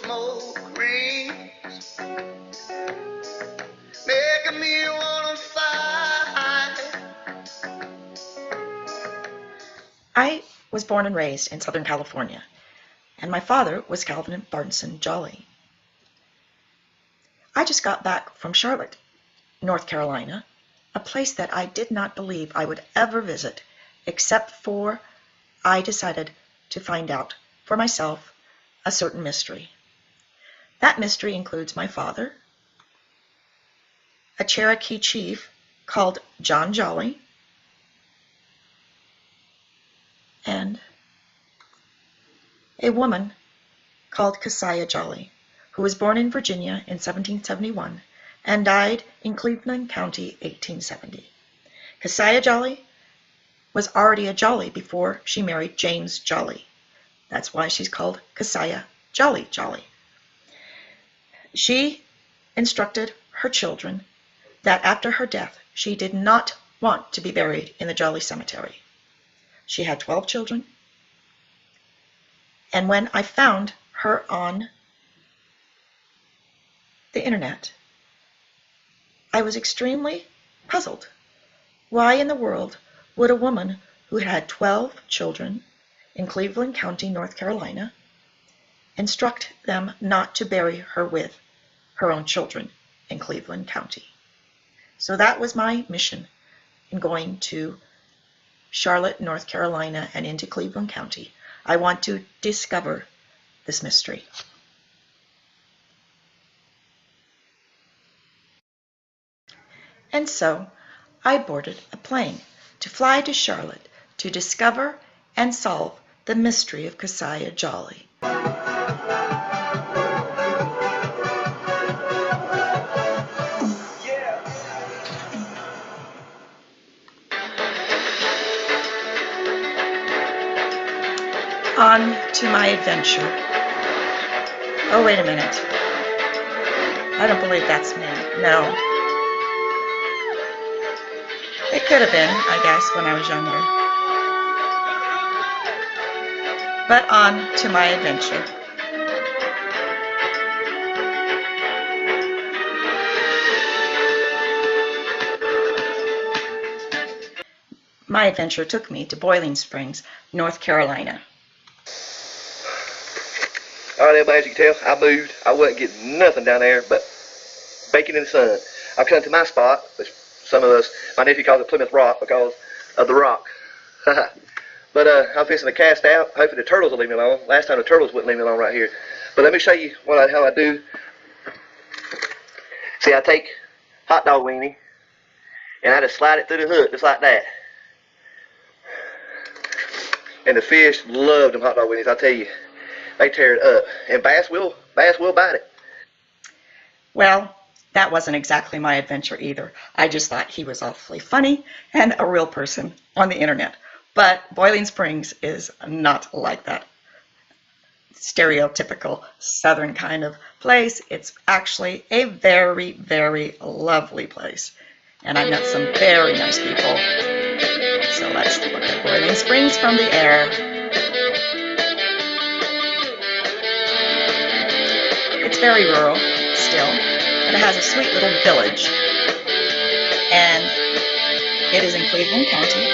smoke rings, making me wanna fight. I was born and raised in Southern California, and my father was Calvin Barneson Jolley. I just got back from Charlotte, North Carolina, a place that I did not believe I would ever visit, except for I decided to find out for myself a certain mystery. That mystery includes my father, a Cherokee chief called John Jolley, and a woman called Kisiah Jolley, who was born in Virginia in 1771 and died in Cleveland County 1870. Kisiah Jolley was already a Jolley before she married James Jolley. That's why she's called Kisiah Jolley Jolley. She instructed her children that after her death, she did not want to be buried in the Jolley cemetery. She had 12 children, and when I found her on the internet, I was extremely puzzled. Why in the world would a woman who had 12 children in Cleveland County, North Carolina, instruct them not to bury her with her own children in Cleveland County? So that was my mission in going to Charlotte, North Carolina, and into Cleveland County. I want to discover this mystery. And so I boarded a plane to fly to Charlotte to discover and solve the mystery of Kisiah Jolley. On to my adventure. Oh, wait a minute. I don't believe that's me. No. It could have been, I guess, when I was younger. But on to my adventure. My adventure took me to Boiling Springs, North Carolina. All right, everybody, as you can tell, I moved. I wasn't getting nothing down there but baking in the sun. I've come to my spot, which some of us, my nephew calls it Plymouth Rock because of the rock. But I'm fixing to cast out. Hopefully the turtles will leave me alone. Last time the turtles wouldn't leave me alone right here. But let me show you how I do. See, I take hot dog weenie and I just slide it through the hook just like that. And the fish love them hot dog weenies, I tell you. They tear it up, and bass will bite it. Well, that wasn't exactly my adventure either. I just thought he was awfully funny and a real person on the internet. But Boiling Springs is not like that stereotypical southern kind of place. It's actually a very, very lovely place. And I met some very nice people. So let's look at Boiling Springs from the air. It's very rural still, but it has a sweet little village. And it is in Cleveland County.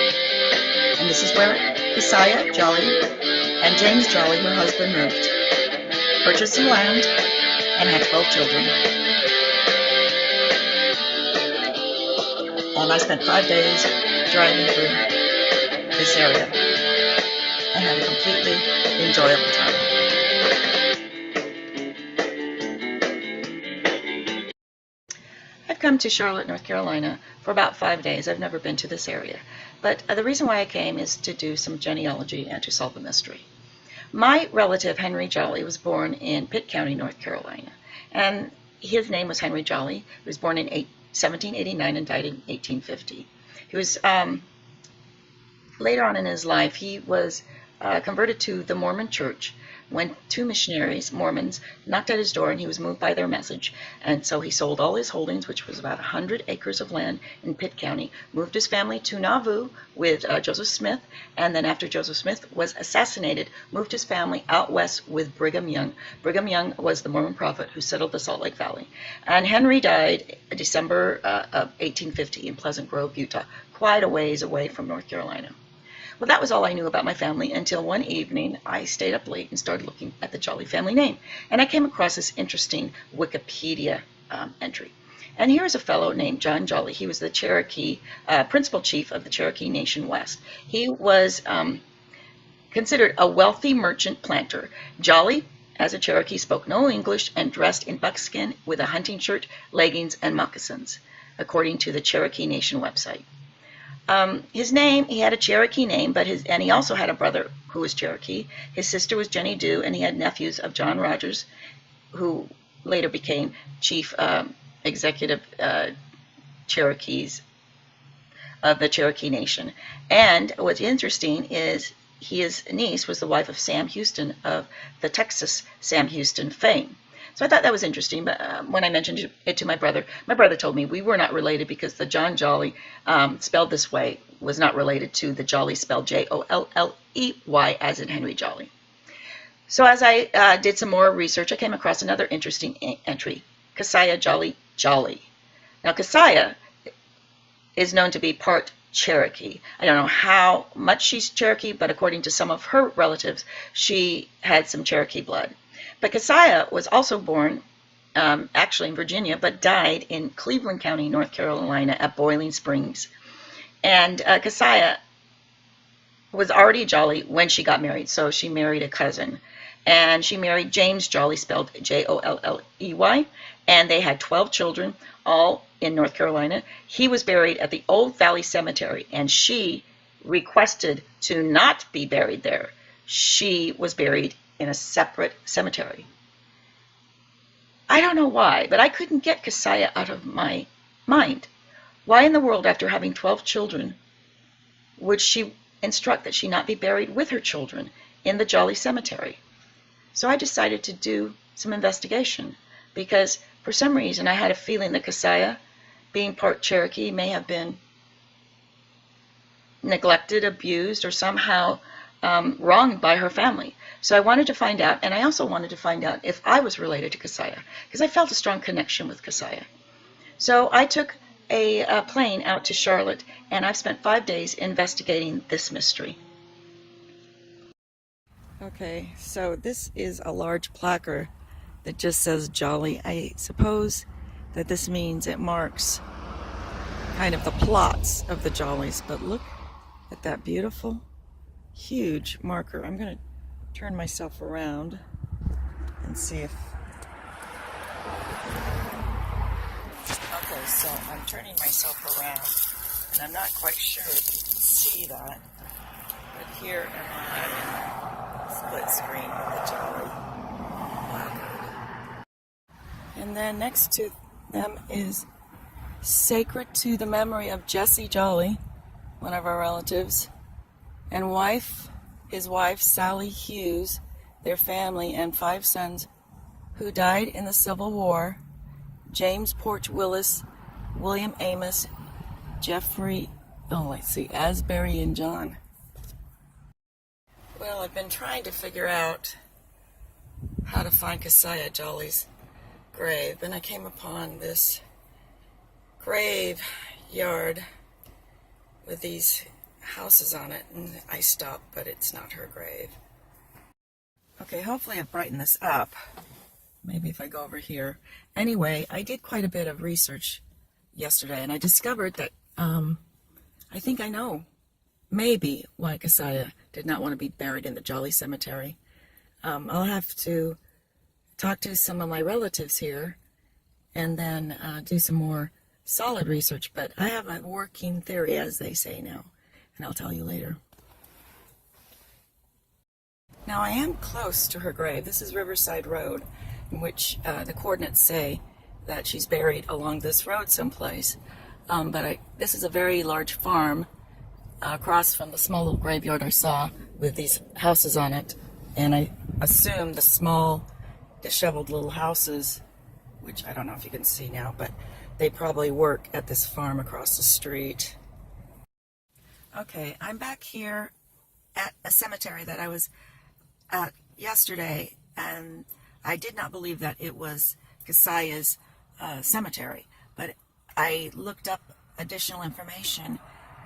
And this is where Kisiah Jolley and James Jolley, her husband, moved. Purchased some land and had 12 children. And I spent 5 days driving through this area and had a completely enjoyable time. I've come to Charlotte, North Carolina for about 5 days. I've never been to this area. But the reason why I came is to do some genealogy and to solve a mystery. My relative, Henry Jolley, was born in Pitt County, North Carolina. And his name was Henry Jolley. He was born in 1789 and died in 1850. He was, later on in his life, he was converted to the Mormon Church when two missionaries, Mormons, knocked at his door, and he was moved by their message. And so he sold all his holdings, which was about 100 acres of land in Pitt County, moved his family to Nauvoo with Joseph Smith, and then after Joseph Smith was assassinated, moved his family out west with Brigham Young. Brigham Young was the Mormon prophet who settled the Salt Lake Valley. And Henry died December of 1850 in Pleasant Grove, Utah, quite a ways away from North Carolina. Well, that was all I knew about my family until one evening I stayed up late and started looking at the Jolley family name. And I came across this interesting Wikipedia entry. And here's a fellow named John Jolley. He was the Cherokee, principal chief of the Cherokee Nation West. He was considered a wealthy merchant planter. Jolley, as a Cherokee, spoke no English and dressed in buckskin with a hunting shirt, leggings, and moccasins, according to the Cherokee Nation website. His name, he had a Cherokee name, and he also had a brother who was Cherokee. His sister was Jenny Dew, and he had nephews of John Rogers, who later became chief executive Cherokees of the Cherokee Nation. And what's interesting is his niece was the wife of Sam Houston of the Texas Sam Houston fame. So I thought that was interesting, but when I mentioned it to my brother told me we were not related because the John Jolley, spelled this way, was not related to the Jolley spelled Jolley, as in Henry Jolley. So as I did some more research, I came across another interesting entry, Kisiah Jolley. Now, Kisiah is known to be part Cherokee. I don't know how much she's Cherokee, but according to some of her relatives, she had some Cherokee blood. But Kisiah was also born actually in Virginia, but died in Cleveland County, North Carolina at Boiling Springs. And Kisiah was already Jolley when she got married, so she married a cousin. And she married James Jolley, spelled Jolley, and they had 12 children, all in North Carolina. He was buried at the Old Valley Cemetery, and she requested to not be buried there. She was buried in a separate cemetery. I don't know why, but I couldn't get Kisiah out of my mind. Why in the world, after having 12 children, would she instruct that she not be buried with her children in the Jolley Cemetery? So I decided to do some investigation because for some reason I had a feeling that Kisiah, being part Cherokee, may have been neglected, abused, or somehow wronged by her family. So I wanted to find out, and I also wanted to find out if I was related to Kisiah, because I felt a strong connection with Kisiah. So I took a plane out to Charlotte, and I've spent 5 days investigating this mystery. Okay, so this is a large placard that just says Jolley. I suppose that this means it marks kind of the plots of the Jolleys, but look at that beautiful, huge marker. I'm going to turn myself around and see if... Okay, so I'm turning myself around, and I'm not quite sure if you can see that, but here am I in split screen with the Jolley placard. And then next to them is Sacred to the Memory of Jesse Jolley, one of our relatives, and his wife Sally Hughes, their family, and 5 sons who died in the Civil War: James Porch Willis, William Amos, Jeffrey, Asbury, and John. Well, I've been trying to figure out how to find Kisiah Jolley's grave, and I came upon this graveyard with these houses on it, and I stopped, but it's not her grave. Okay, hopefully I've brightened this up. Maybe if I go over here. Anyway, I did quite a bit of research yesterday, and I discovered that I think I know maybe why Kisiah did not want to be buried in the Jolley Cemetery. I'll have to talk to some of my relatives here and then do some more solid research, but I have a working theory, as they say now, and I'll tell you later. Now, I am close to her grave. This is Riverside Road, in which the coordinates say that she's buried along this road someplace. This is a very large farm across from the small little graveyard I saw with these houses on it. And I assume the small, disheveled little houses, which I don't know if you can see now, but they probably work at this farm across the street. Okay, I'm back here at a cemetery that I was at yesterday, and I did not believe that it was Kisiah's cemetery, but I looked up additional information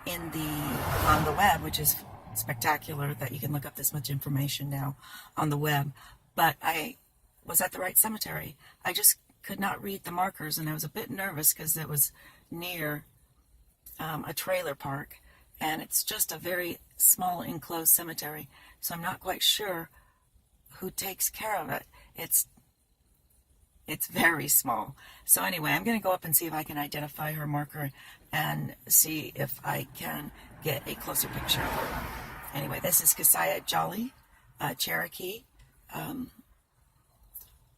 on the web, which is spectacular that you can look up this much information now on the web. But I was at the right cemetery. I just could not read the markers, and I was a bit nervous because it was near a trailer park, and it's just a very small enclosed cemetery, so I'm not quite sure who takes care of it. It's very small. So anyway, I'm going to go up and see if I can identify her marker and see if I can get a closer picture of her. Anyway, this is Kisiah Jolley, Cherokee,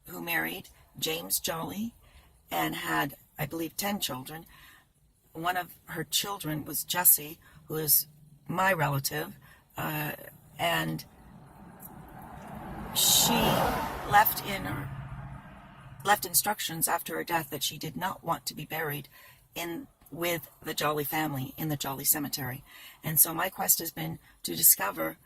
who married James Jolley and had, I believe, 10 children. One of her children was Jessie, who is my relative, and she left instructions after her death that she did not want to be buried with the Jolley family in the Jolley cemetery. And so my quest has been to discover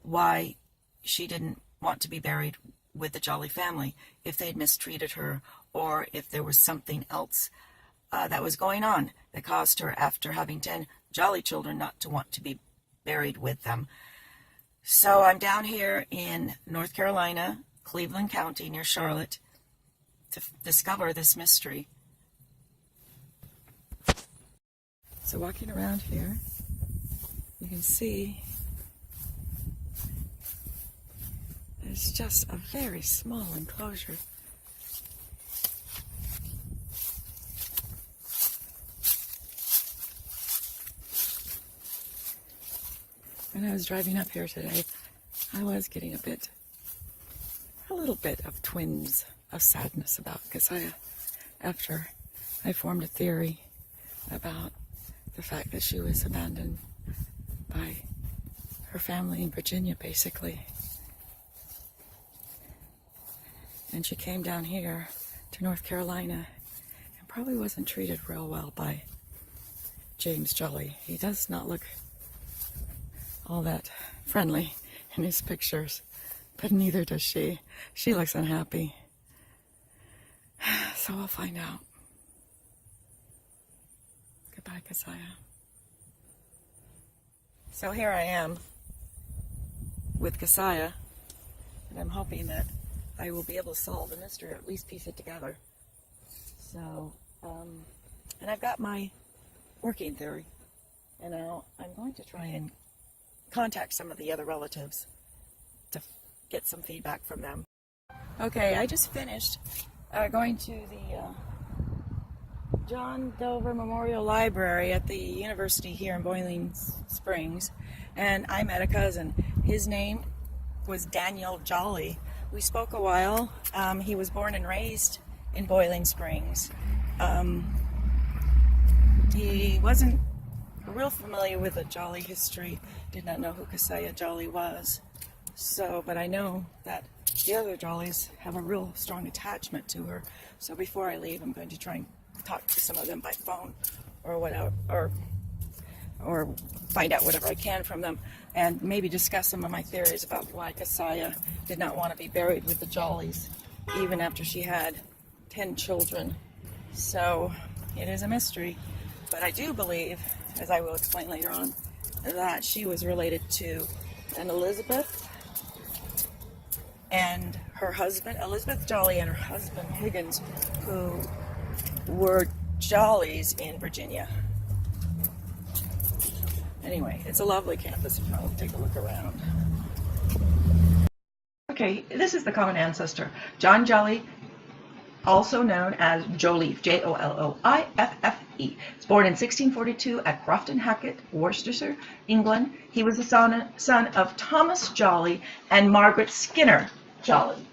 why she didn't want to be buried with the Jolley family, if they'd mistreated her, or if there was something else that was going on that caused her, after having 10 Jolley children, not to want to be buried with them. So I'm down here in North Carolina, Cleveland County, near Charlotte, to discover this mystery. So walking around here, you can see it's just a very small enclosure. When I was driving up here today, I was getting a little bit of twinges of sadness about Kisiah after I formed a theory about the fact that she was abandoned by her family in Virginia, basically. And she came down here to North Carolina and probably wasn't treated real well by James Jolley. He does not look all that friendly in his pictures, but neither does she. She looks unhappy. So we'll find out. Goodbye, Kisiah. So here I am with Kisiah, and I'm hoping that I will be able to solve the mystery, or at least piece it together. So, and I've got my working theory, and now I'm going to try and contact some of the other relatives to get some feedback from them. Okay, I just finished going to the John Dover Memorial Library at the university here in Boiling Springs, and I met a cousin. His name was Daniel Jolley. We spoke a while. He was born and raised in Boiling Springs. He wasn't real familiar with the Jolley history, did not know who Kisiah Jolley was. So, but I know that the other Jolleys have a real strong attachment to her. So before I leave, I'm going to try and talk to some of them by phone or whatever, or find out whatever I can from them, and maybe discuss some of my theories about why Kisiah did not want to be buried with the Jolleys, even after she had 10 children. So it is a mystery, but I do believe, as I will explain later on, that she was related to an Elizabeth and her husband, Elizabeth Jolley, and her husband Higgins, who were Jolleys in Virginia. Anyway, it's a lovely campus. I'll take a look around. Okay, this is the common ancestor, John Jolley, also known as Jolliffe, Jolliffe. He's born in 1642 at Crofton Hackett, Worcestershire, England. He was the son of Thomas Jolley and Margaret Skinner Jolley.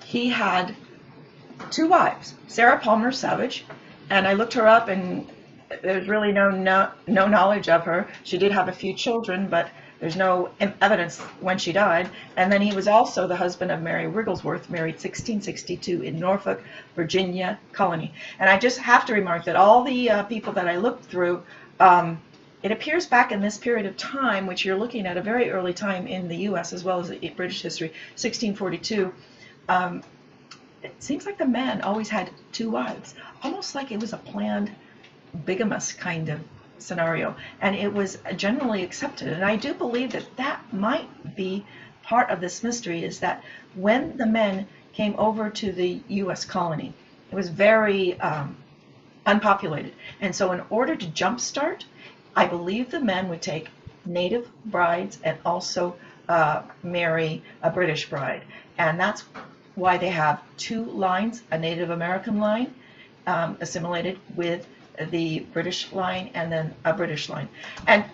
He had 2 wives, Sarah Palmer Savage, and I looked her up, and there's really no knowledge of her. She did have a few children, but There's no evidence when she died. And then he was also the husband of Mary Wigglesworth, married 1662 in Norfolk, Virginia colony. And I just have to remark that all the people that I looked through, it appears back in this period of time, which you're looking at a very early time in the U.S. as well as British history, 1642. It seems like the man always had two wives, almost like it was a planned bigamous kind of scenario, and it was generally accepted. And I do believe that that might be part of this mystery, is that when the men came over to the U.S. colony, it was very unpopulated, and so in order to jumpstart, I believe the men would take native brides and also marry a British bride, and that's why they have two lines, a Native American line assimilated with the British line, and then a British line. And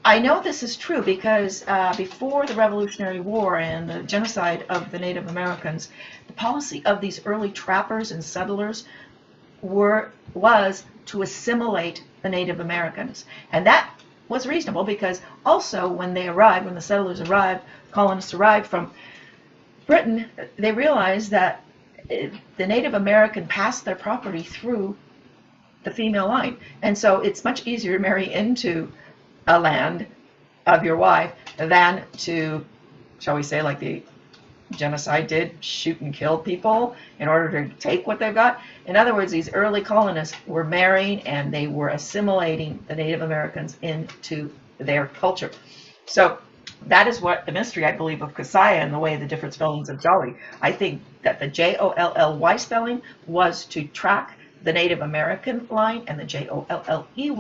I know this is true because before the Revolutionary War and the genocide of the Native Americans, the policy of these early trappers and settlers was to assimilate the Native Americans. And that was reasonable because also when the settlers arrived, colonists arrived from Britain, they realized that the Native American passed their property through the female line. And so it's much easier to marry into a land of your wife than to, shall we say, like the genocide did, shoot and kill people in order to take what they've got. In other words, these early colonists were marrying and they were assimilating the Native Americans into their culture. So that is what the mystery, I believe, of Kisiah and the way the different spellings of Jolley. I think that the Jolley spelling was to track the Native American line, and the Jolley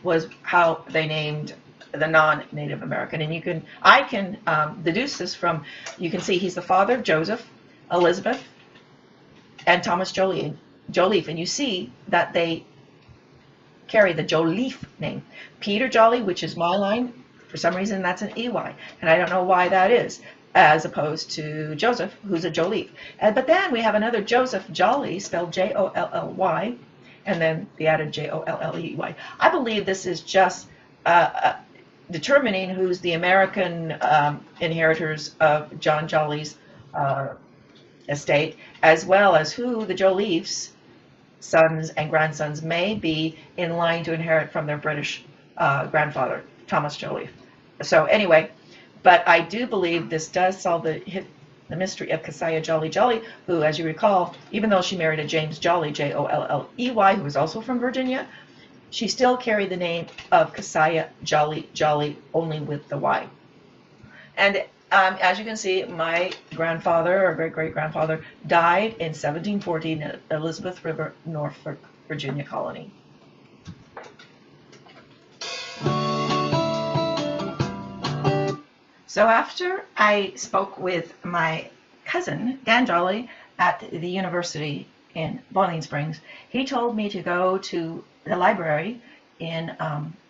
was how they named the non-Native American. And I can deduce this from, you can see he's the father of Joseph, Elizabeth, and Thomas Jolliffe, and you see that they carry the Jolliffe name. Peter Jolley, which is my line, for some reason that's an EY, and I don't know why that is, as opposed to Joseph, who's a Jolliffe. But then we have another Joseph Jolley, spelled Jolly, and then the added Jolley. I believe this is just determining who's the American inheritors of John Jolley's estate, as well as who the Jolliffes' sons and grandsons may be in line to inherit from their British grandfather, Thomas Jolliffe. So anyway, but I do believe this does solve the mystery of Kisiah Jolley, who, as you recall, even though she married a James Jolley, Jolley, who was also from Virginia, she still carried the name of Kisiah Jolley, only with the Y. And as you can see, my grandfather or great-great-grandfather died in 1714 at Elizabeth River, Norfolk, Virginia colony. So after I spoke with my cousin, Dan Jolley, at the university in Boiling Springs, he told me to go to the library in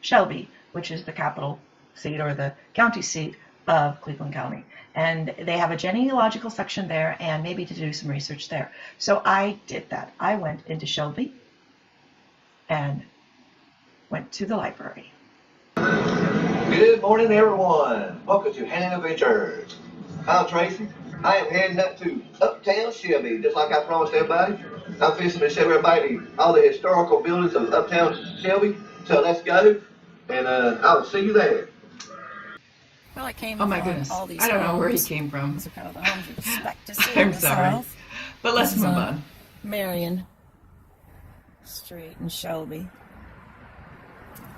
Shelby, which is the capital seat or the county seat of Cleveland County. And they have a genealogical section there and maybe to do some research there. So I did that. I went into Shelby and went to the library. Good morning, everyone. Welcome to Handling Adventures. I'm Tracy. I am heading up to Uptown Shelby, just like I promised everybody. I'm fixing to show everybody all the historical buildings of Uptown Shelby. So let's go, and I will see you there. Well, I came Oh my upon goodness. all these I don't know where he homes. came from. These are kind of the homes you expect to see I'm in the sorry. South. But let's This is move on on. Marion Street in Shelby.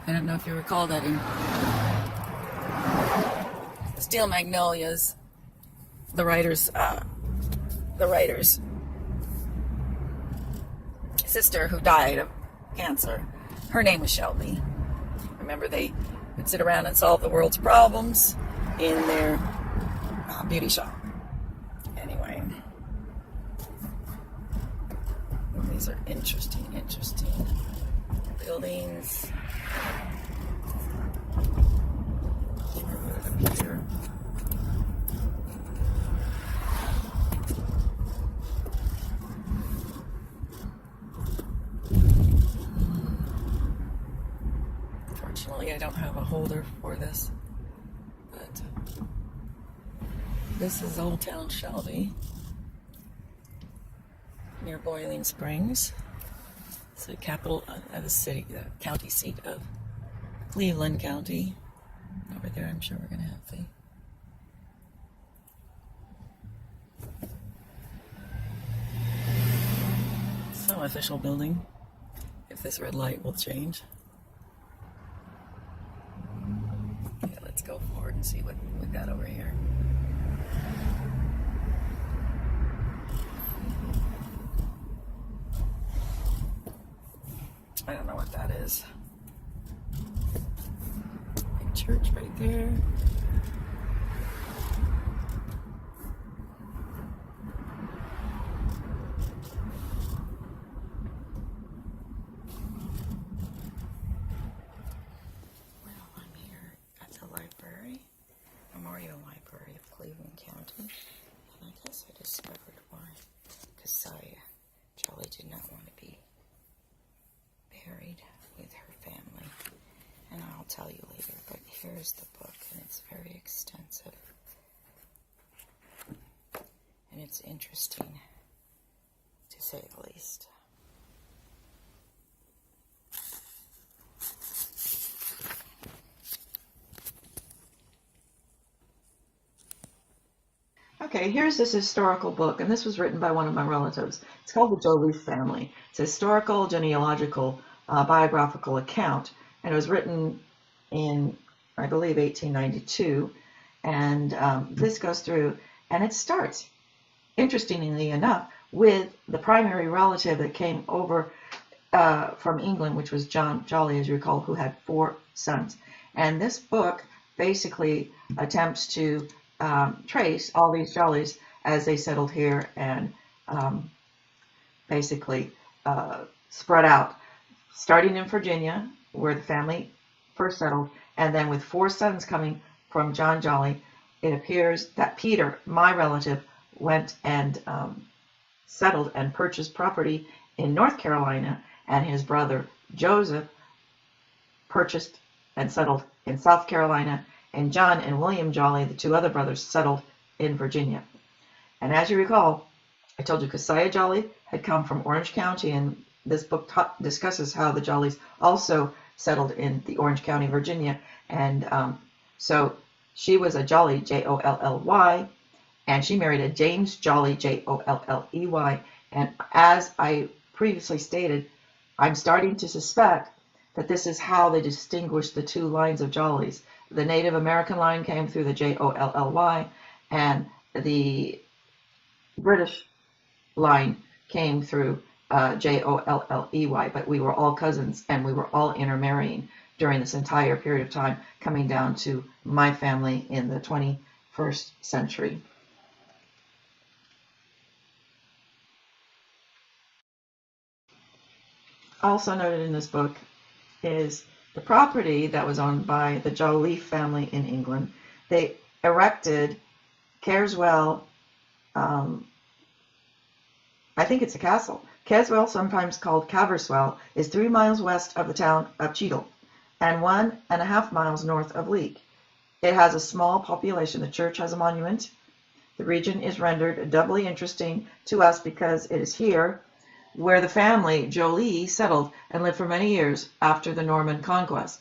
I don't know if you recall that in Steel Magnolias, the writer's sister who died of cancer, her name was Shelby. Remember, they would sit around and solve the world's problems in their beauty shop. Anyway, these are interesting buildings. Here. Fortunately, I don't have a holder for this. This is Old Town Shelby, near Boiling Springs. It's the capital of the city, the county seat of Cleveland County. Over there, I'm sure we're going to have some official building, if this red light will change. Okay, let's go forward and see what we got over here. I don't know what that is. Big church right there. Well, I'm here at the library, Memorial Library of Cleveland County, and I guess I discovered why Kisiah Jolley did not want to be buried with her family, and I'll tell you later, but here's the book, and it's very extensive, and it's interesting, to say the least. Okay, here's this historical book, and this was written by one of my relatives. It's called the Jolliffe family. It's a historical, genealogical, biographical account, and it was written in, I believe, 1892, and this goes through, and it starts, interestingly enough, with the primary relative that came over from England, which was John Jolley, as you recall, who had 4 sons. And this book basically attempts to trace all these Jolleys as they settled here and basically spread out, starting in Virginia, where the family first settled, and then with 4 sons coming from John Jolley, it appears that Peter, my relative, went and settled and purchased property in North Carolina, and his brother Joseph purchased and settled in South Carolina, and John and William Jolley, the 2 other brothers, settled in Virginia. And as you recall, I told you Kisiah Jolley had come from Orange County, and this book discusses how the Jolleys also settled in the Orange County, Virginia. And so she was a Jolley, Jolley, and she married a James Jolley, Jolley. And as I previously stated, I'm starting to suspect that this is how they distinguished the 2 lines of Jolleys. The Native American line came through the Jolley, and the British line came through Jolley, but we were all cousins, and we were all intermarrying during this entire period of time, coming down to my family in the 21st century. Also noted in this book is the property that was owned by the Jolliffe family in England. They erected Carswell, I think it's a castle. Carswell, sometimes called Caverswell, is 3 miles west of the town of Cheadle and 1.5 miles north of Leek. It has a small population. The church has a monument. The region is rendered doubly interesting to us because it is here where the family Jolley settled and lived for many years after the Norman conquest.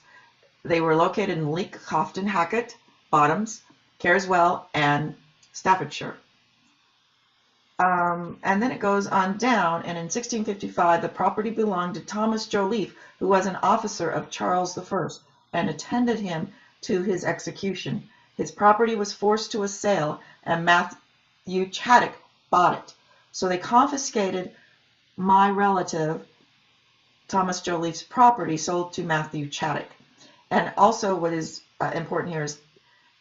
They were located in Leek, Cofton, Hackett, Bottoms, Carswell, and Staffordshire. And then it goes on down, and in 1655 the property belonged to Thomas Jolliffe, who was an officer of Charles I and attended him to his execution. His property was forced to a sale, and Matthew Chaddock bought it. So they confiscated my relative Thomas Jolliffe's property, sold to Matthew Chaddock. And also what is important here is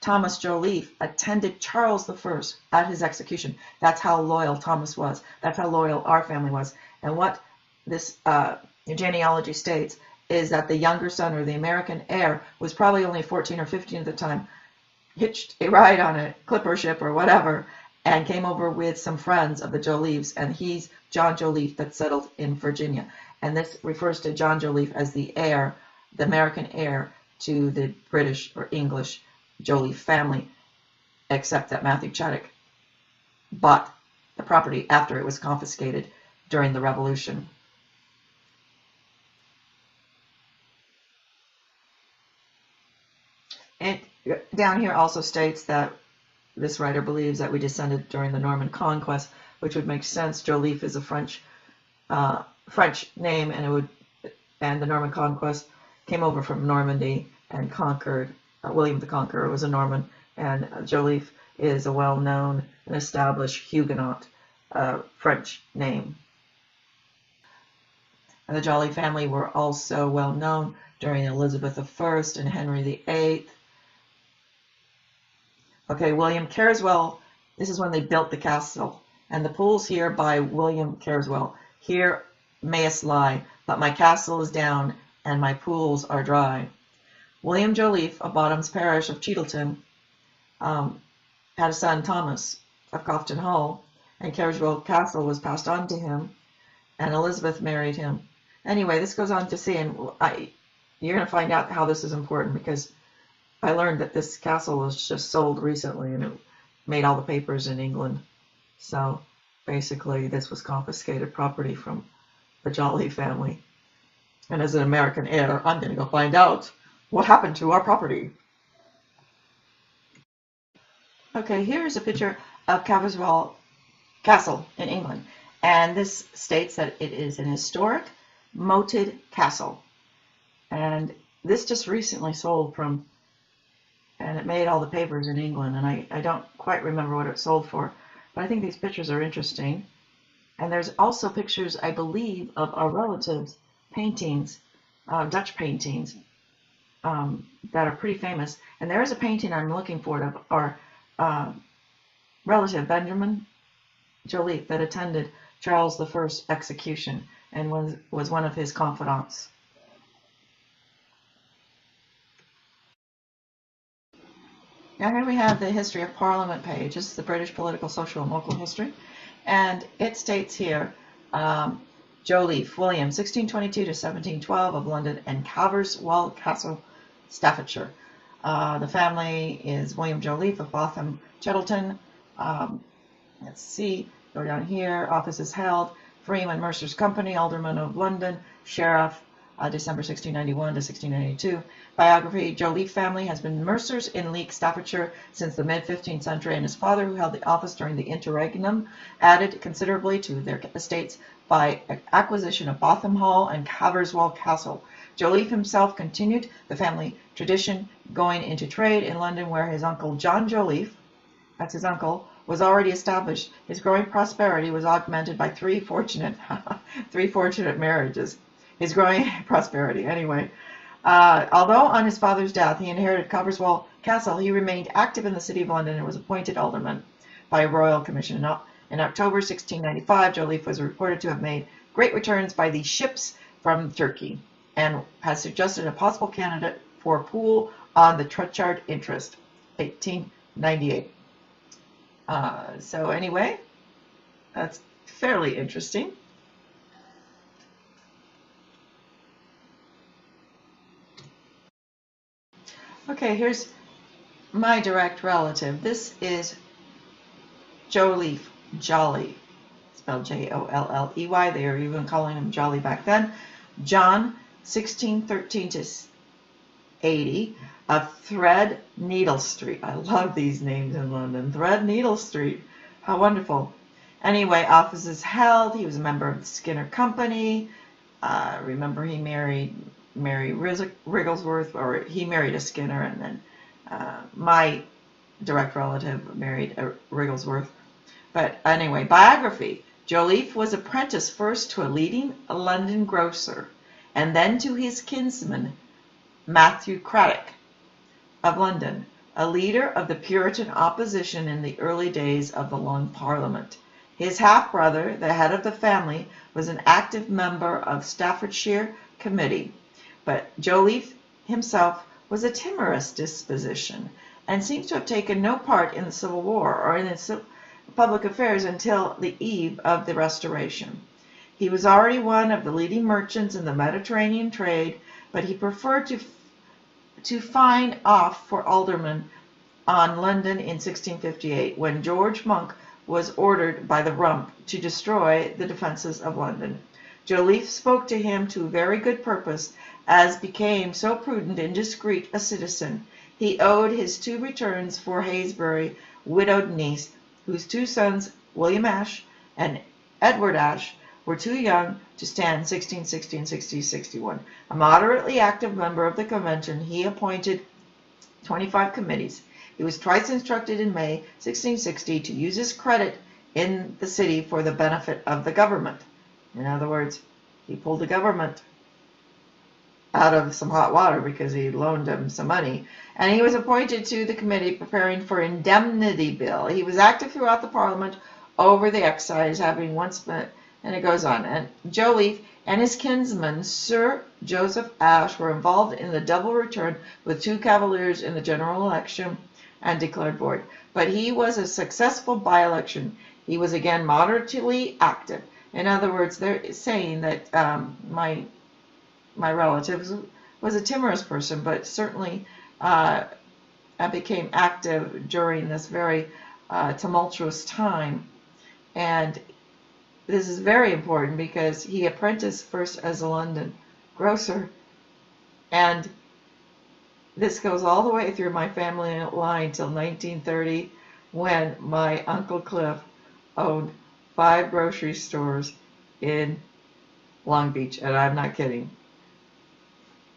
Thomas Jolliffe attended Charles I at his execution. That's how loyal Thomas was. That's how loyal our family was. And what this genealogy states is that the younger son, or the American heir, was probably only 14 or 15 at the time, hitched a ride on a clipper ship or whatever, and came over with some friends of the Jolliffes, and he's John Jolliffe that settled in Virginia. And this refers to John Jolliffe as the heir, the American heir to the British or English Jolliffe family, except that Matthew Chaddock bought the property after it was confiscated during the Revolution. And down here also states that this writer believes that we descended during the Norman Conquest, which would make sense. Jolliffe is a French name, and the Norman Conquest came over from Normandy and conquered. William the Conqueror was a Norman, and Jolliffe is a well-known and established Huguenot French name. And the Jolley family were also well known during Elizabeth I and Henry VIII. Okay, William Carswell, this is when they built the castle. And the pools here by William Carswell. Here mayest lie, but my castle is down, and my pools are dry. William Jolliffe of Bottoms Parish of Cheadleton had a son, Thomas of Cofton Hall, and Carswell Castle was passed on to him, and Elizabeth married him. Anyway, this goes on to say, and you're going to find out how this is important, because I learned that this castle was just sold recently, and it made all the papers in England. So basically, this was confiscated property from the Jolley family. And as an American heir, I'm going to go find out what happened to our property. Okay, here's a picture of Carswell Castle in England. And this states that it is an historic moated castle. And this just recently sold from, and it made all the papers in England, and I don't quite remember what it sold for, but I think these pictures are interesting. And there's also pictures, I believe, of our relatives' paintings, Dutch paintings, that are pretty famous. And there is a painting I'm looking for of our relative, Benjamin Jolliffe, that attended Charles I's execution and was one of his confidants. Now here we have the History of Parliament page. This is the British Political, Social, and Local History. And it states here, Jolliffe, William, 1622 to 1712, of London and Caverswell Castle, Staffordshire. The family is William Jolliffe of Botham, Cheadleton. Let's see, go down here. Office is held. Freeman Mercer's Company, Alderman of London, Sheriff, December 1691 to 1692. Biography, Jolliffe family has been Mercers in Leek, Staffordshire since the mid-15th century, and his father, who held the office during the interregnum, added considerably to their estates by acquisition of Botham Hall and Caverswell Castle. Jolliffe himself continued the family tradition, going into trade in London, where his uncle John Jolliffe, that's his uncle, was already established. His growing prosperity was augmented by three fortunate marriages. His growing prosperity, anyway. Although on his father's death he inherited Caverswell Castle, he remained active in the city of London and was appointed alderman by a royal commission. In October 1695, Jolliffe was reported to have made great returns by these ships from Turkey and has suggested a possible candidate for a pool on the Truchard interest, 1898. So anyway, that's fairly interesting. Okay, here's my direct relative. This is Jolliffe, Jolley, spelled Jolley. They were even calling him Jolley back then. John, 1613 to 80, of Threadneedle Street. I love these names in London. Threadneedle Street. How wonderful. Anyway, offices held. He was a member of the Skinner Company. Remember, he married Mary Wrigglesworth, or he married a Skinner, and then my direct relative married a Wrigglesworth. But anyway, biography. Jolliffe was apprenticed first to a leading London grocer, and then to his kinsman, Matthew Craddock of London, a leader of the Puritan opposition in the early days of the Long Parliament. His half-brother, the head of the family, was an active member of Staffordshire Committee, but Jolliffe himself was a timorous disposition and seems to have taken no part in the Civil War or in its public affairs until the eve of the Restoration. He was already one of the leading merchants in the Mediterranean trade, but he preferred to fine off for alderman on London in 1658, when George Monk was ordered by the Rump to destroy the defences of London. Jolliffe spoke to him to very good purpose, as became so prudent and discreet a citizen. He owed his 2 returns for Haysbury widowed niece, whose 2 sons, William Ashe and Edward Ashe, were too young to stand 1660 and 1661. A moderately active member of the convention, he appointed 25 committees. He was twice instructed in May 1660 to use his credit in the city for the benefit of the government. In other words, he pulled the government out of some hot water because he loaned them some money. And he was appointed to the committee preparing for indemnity bill. He was active throughout the Parliament over the excise, having once been, and it goes on. And Jolliffe and his kinsman, Sir Joseph Ashe, were involved in the double return with 2 cavaliers in the general election and declared void. But he was a successful by-election. He was again moderately active. In other words, they're saying that my relative was a timorous person, but certainly became active during this very tumultuous time. And this is very important because he apprenticed first as a London grocer, and this goes all the way through my family line till 1930, when my Uncle Cliff owned 5 grocery stores in Long Beach, and I'm not kidding.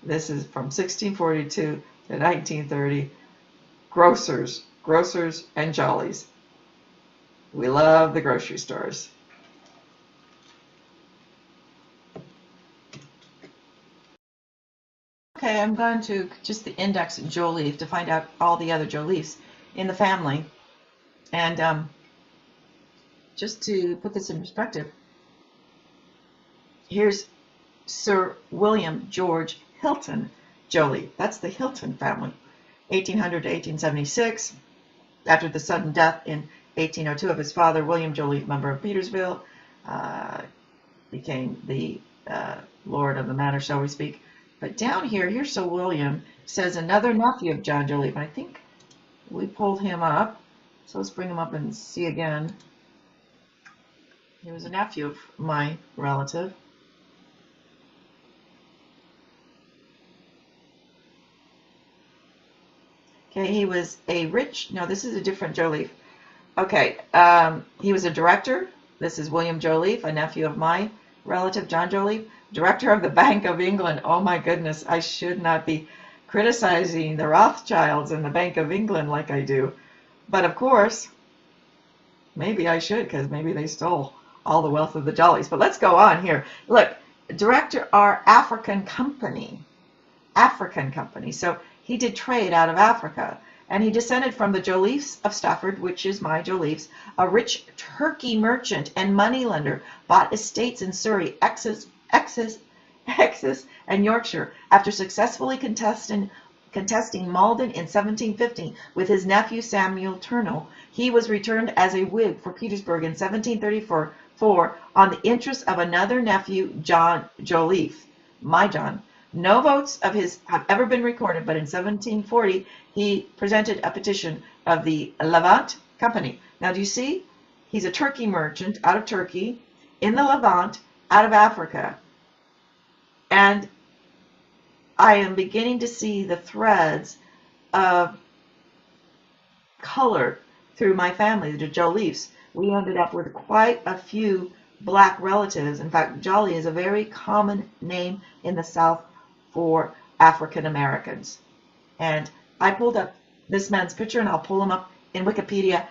This is from 1642 to 1930. Grocers, and Jollies. We love the grocery stores. Okay, I'm going to just the index Jolliffe to find out all the other Jolliffes in the family. And just to put this in perspective, here's Sir William George Hilton Jolliffe. That's the Hilton family. 1800 to 1876. After the sudden death in 1802 of his father, William Jolliffe, member of Petersville, became the lord of the manor, shall we speak. But down here, here's Sir William, says another nephew of John Jolliffe. And I think we pulled him up. So let's bring him up and see again. He was a nephew of my relative. Okay, he was a rich, no, this is a different Jolliffe. Okay, he was a director. This is William Jolliffe, a nephew of my relative, John Jolliffe, director of the Bank of England. Oh my goodness, I should not be criticizing the Rothschilds and the Bank of England like I do. But of course, maybe I should, because maybe they stole all the wealth of the Jollies. But let's go on here. Look, director our African company. So he did trade out of Africa. And he descended from the Jolliffes of Stafford, which is my Jolliffes, a rich Turkey merchant and moneylender, bought estates in Surrey, Essex, and Yorkshire. After successfully contesting Malden in 1750 with his nephew Samuel Turnell, he was returned as a Whig for Petersburg in 1734 on the interest of another nephew, John Jolliffe, my John. No votes of his have ever been recorded, but in 1740 he presented a petition of the Levant Company. Now, do you see? He's a Turkey merchant out of Turkey, in the Levant, out of Africa. And I am beginning to see the threads of color through my family, the Jolliffes. We ended up with quite a few black relatives. In fact, Jolley is a very common name in the South for African Americans. And I pulled up this man's picture, and I'll pull him up in Wikipedia,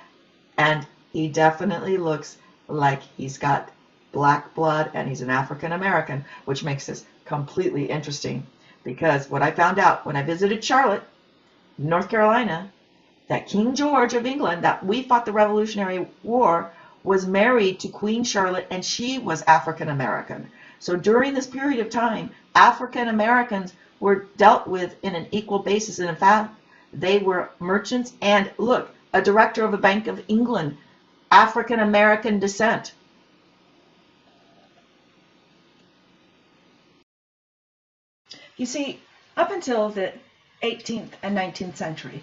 and he definitely looks like he's got black blood and he's an African American, which makes this completely interesting, because what I found out when I visited Charlotte, North Carolina, that King George of England, that we fought the Revolutionary War, was married to Queen Charlotte, and she was African American. So during this period of time, African Americans were dealt with in an equal basis, and in fact, they were merchants. And look, a director of the Bank of England, African American descent. You see, up until the 18th and 19th century,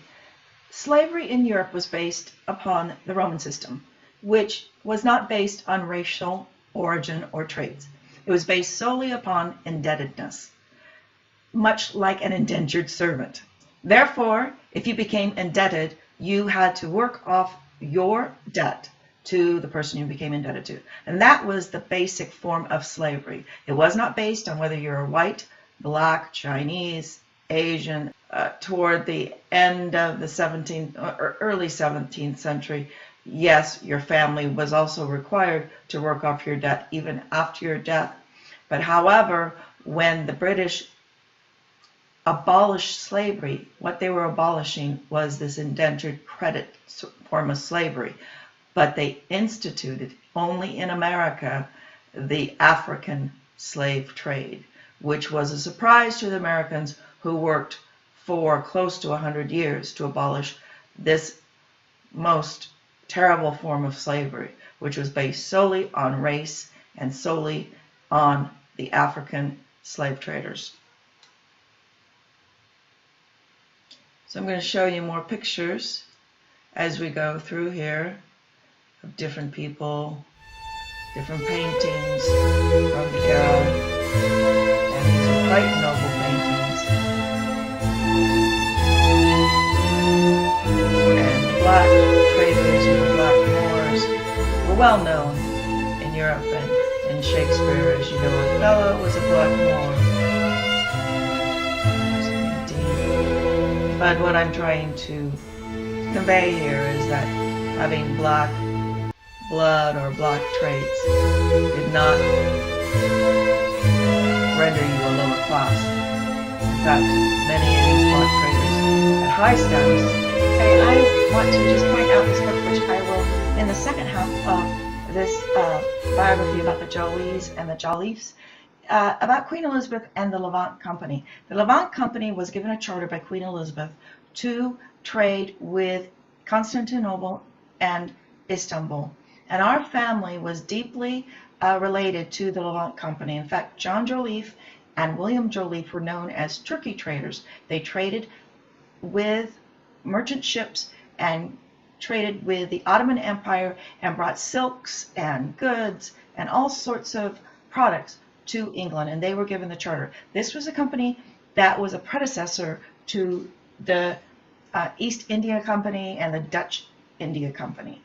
slavery in Europe was based upon the Roman system. which was not based on racial origin or traits. It was based solely upon indebtedness, much like an indentured servant. Therefore, if you became indebted, you had to work off your debt to the person you became indebted to. And that was the basic form of slavery. It was not based on whether you're white, black, Chinese, Asian. Toward the end of the 17th or early 17th century, yes, your family was also required to work off your debt even after your death. But however, when the British abolished slavery, what they were abolishing was this indentured credit form of slavery. But they instituted, only in America, the African slave trade, which was a surprise to the Americans, who worked for close to 100 years to abolish this most terrible form of slavery, which was based solely on race and solely on the African slave traders. So I'm going to show you more pictures as we go through here of different people, different paintings from the era, and these are quite noble paintings. And the black traders and the black Moors were well known in Europe and in Shakespeare. As you know, Othello was a black Moor. But what I'm trying to convey here is that having black blood or black traits did not render you a lower class. In fact, many of these black traders had high status. I want to just point out this book, which I will, in the second half of this biography about the Jollies and the Jolliffes, about Queen Elizabeth and the Levant Company. The Levant Company was given a charter by Queen Elizabeth to trade with Constantinople and Istanbul. And our family was deeply related to the Levant Company. In fact, John Jolliffe and William Jolliffe were known as Turkey traders. They traded with merchant ships and traded with the Ottoman Empire and brought silks and goods and all sorts of products to England, and they were given the charter. This was a company that was a predecessor to the East India Company and the Dutch India Company.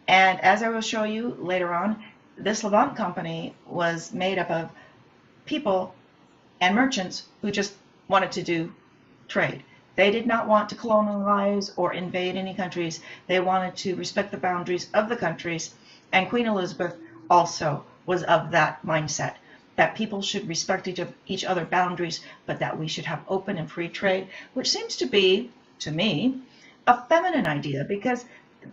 And as I will show you later on, this Levant Company was made up of people and merchants who just wanted to do trade. They did not want to colonize or invade any countries. They wanted to respect the boundaries of the countries. And Queen Elizabeth also was of that mindset, that people should respect each other's boundaries, but that we should have open and free trade, which seems to be, to me, a feminine idea, because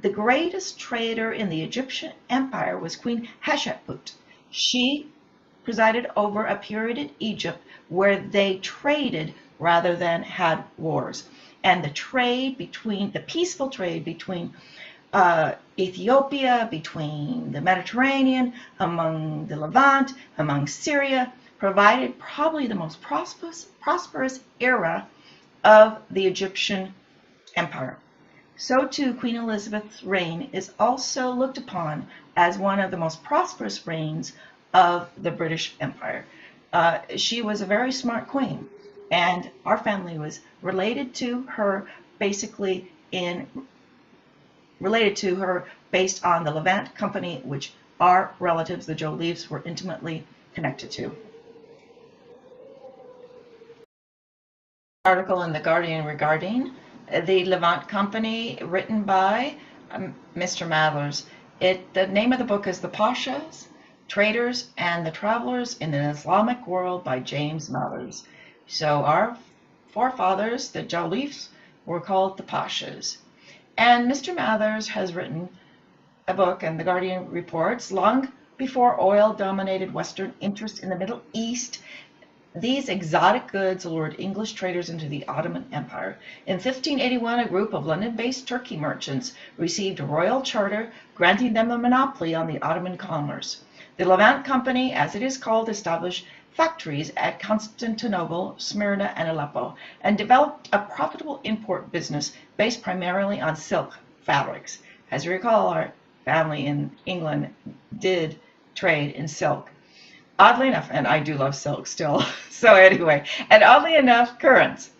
the greatest trader in the Egyptian Empire was Queen Hatshepsut. She presided over a period in Egypt where they traded rather than had wars. And the trade between, the peaceful trade between Ethiopia, between the Mediterranean, among the Levant, among Syria, provided probably the most prosperous era of the Egyptian Empire. So too, Queen Elizabeth's reign is also looked upon as one of the most prosperous reigns of the British Empire. She was a very smart queen, and our family was related to her basically based on the Levant Company, which our relatives, the Jolliffes, were intimately connected to. Article in The Guardian regarding the Levant Company, written by Mr. Mathers. The name of the book is The Pashas, Traders and the Travelers in an Islamic World by James Mathers. So our forefathers, the Jolliffes, were called the Pashas. And Mr. Mathers has written a book, and The Guardian reports, long before oil dominated Western interest in the Middle East, these exotic goods lured English traders into the Ottoman Empire. In 1581, a group of London-based Turkey merchants received a royal charter granting them a monopoly on the Ottoman commerce. The Levant Company, as it is called, established factories at Constantinople, Smyrna, and Aleppo, and developed a profitable import business based primarily on silk fabrics. As you recall, our family in England did trade in silk. Oddly enough, and I do love silk still, so anyway, and oddly enough, currants.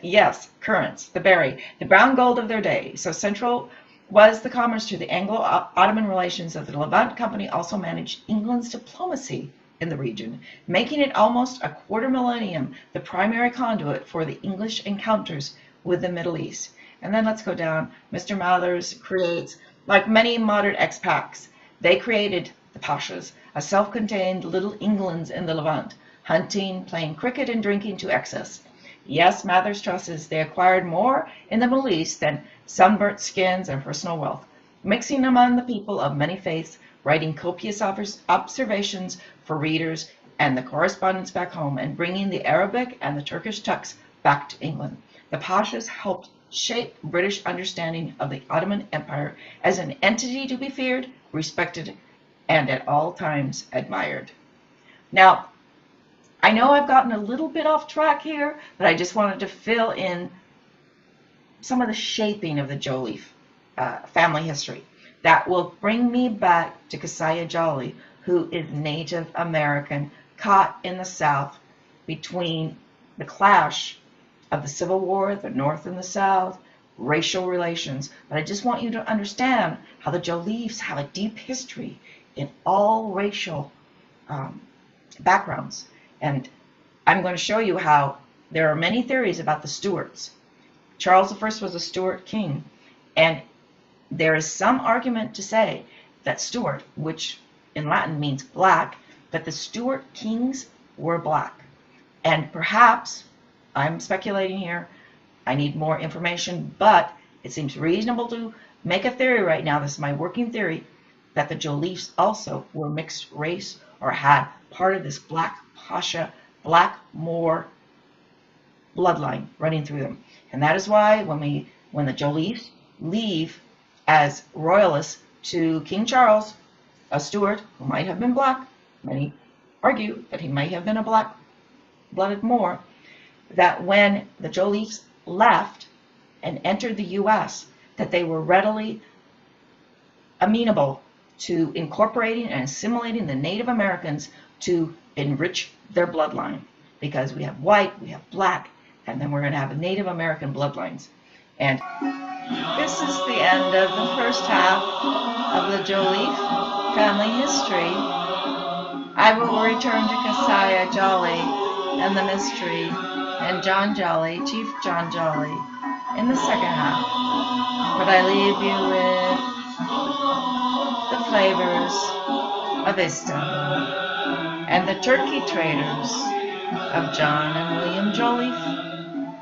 Yes, currants, the berry, the brown gold of their day. So central was the commerce to the Anglo-Ottoman relations of the Levant Company also managed England's diplomacy in the region, making it almost a quarter millennium the primary conduit for the English encounters with the Middle East. And then let's go down. Mr. Mathers creates, like many modern expats, they created the Pashas, a self-contained little Englands in the Levant, hunting, playing cricket, and drinking to excess. Yes, Mathers trusses they acquired more in the Middle East than sunburnt skins and personal wealth, mixing among the people of many faiths, writing copious observations for readers and the correspondence back home, and bringing the Arabic and the Turkish texts back to England. The Pashas helped shape British understanding of the Ottoman Empire as an entity to be feared, respected, and at all times admired. Now, I know I've gotten a little bit off track here, but I just wanted to fill in some of the shaping of the Jolliffe family history. That will bring me back to Kisiah Jolley, who is Native American, caught in the South between the clash of the Civil War, the North and the South, racial relations. But I just want you to understand how the Jolliffes have a deep history in all racial backgrounds. And I'm going to show you how there are many theories about the Stuarts. Charles I was a Stuart king, and there is some argument to say that Stuart, which in Latin means black, that the Stuart kings were black. And perhaps, I'm speculating here, I need more information, but it seems reasonable to make a theory right now, this is my working theory, that the Jolliffes also were mixed race or had part of this black Pasha, black Moor bloodline running through them. And that is why when the Jolliffes leave as royalists to King Charles, a Stuart who might have been black, many argue that he might have been a black-blooded Moor, that when the Jolliffes left and entered the U.S., that they were readily amenable to incorporating and assimilating the Native Americans to enrich their bloodline. Because we have white, we have black, and then we're going to have Native American bloodlines. And this is the end of the first half of the Jolliffe family history. I will return to Kisiah Jolley and the mystery, and John Jolley, Chief John Jolley, in the second half. But I leave you with the flavors of Istanbul and the turkey traders of John and William Jolliffe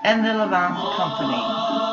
and the Levant Company.